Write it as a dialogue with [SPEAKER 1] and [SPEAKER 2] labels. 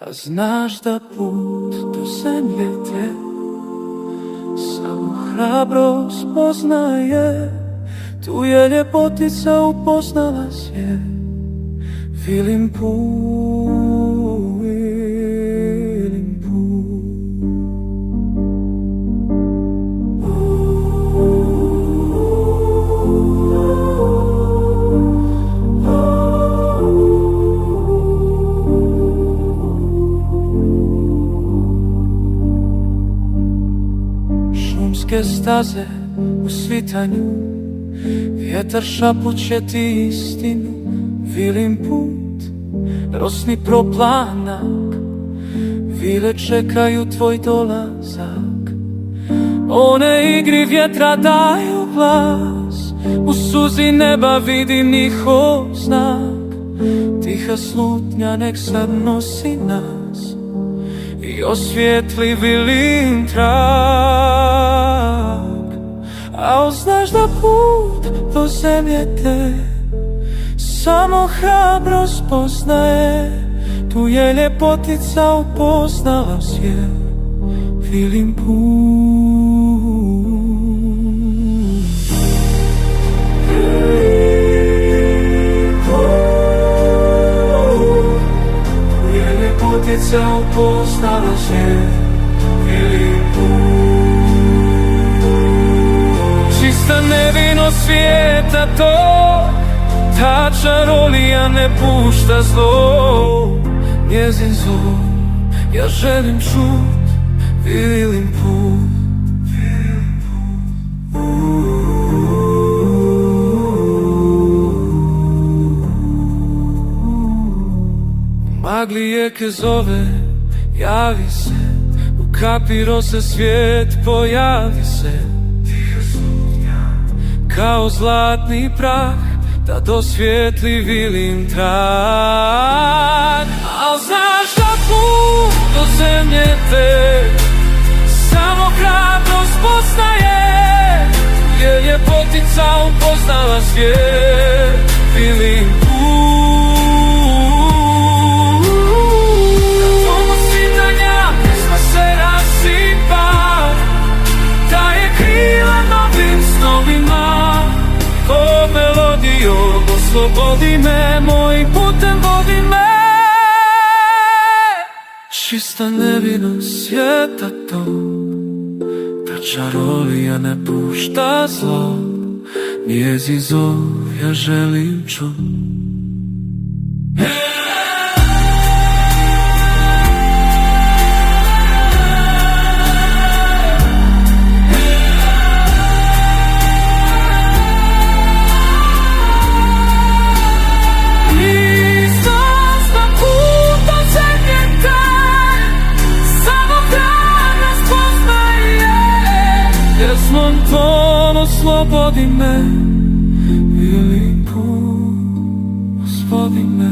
[SPEAKER 1] A znaš da put do zemlje te samo hrabrost poznaje. Tu je ljepotica upoznala svijet. Vilim put, vilim put. Šumske staze u svitanju, vjetar šapuće ti istinu. Vilim put, rosni proplanak, vile čekaju tvoj dolazak. One igri vjetra daju glas, u suzi neba vidim njihov znak. Tiha slutnja nek sad nosi nas i osvijetli vilin trag. Al znaš da put do zemlje te samo hrabrost poznaje. Tu je ljepotica upoznala svijet. Vilim put, vilim put. Tu je ljepotica upoznala svijet. Vilim put, čista nevino svijeta to. Ta čarolija ne pušta zlo. Njezin zov ja želim čut. Vilim put, vilim put. Magli jeke zove, javi se. U kapi rose svijet pojavi se. Tiha slutnja kao zlatni prah da dosvijetli vilin trag. Al znaš da put do zemlje te samo hrabrost poznaje. Je ljepotica upoznala svijet. Vilim put, na tomu svitanja pjesma se rasipa, daje krila novim snovima. O melodijo, oslobodi me, mojim putem vodi me. Čista nevinost svijeta to. Ta čarolija ne pušta zlo. Njezin zov ja želim čut. Oslobodi me, vilim put, oslobodi me.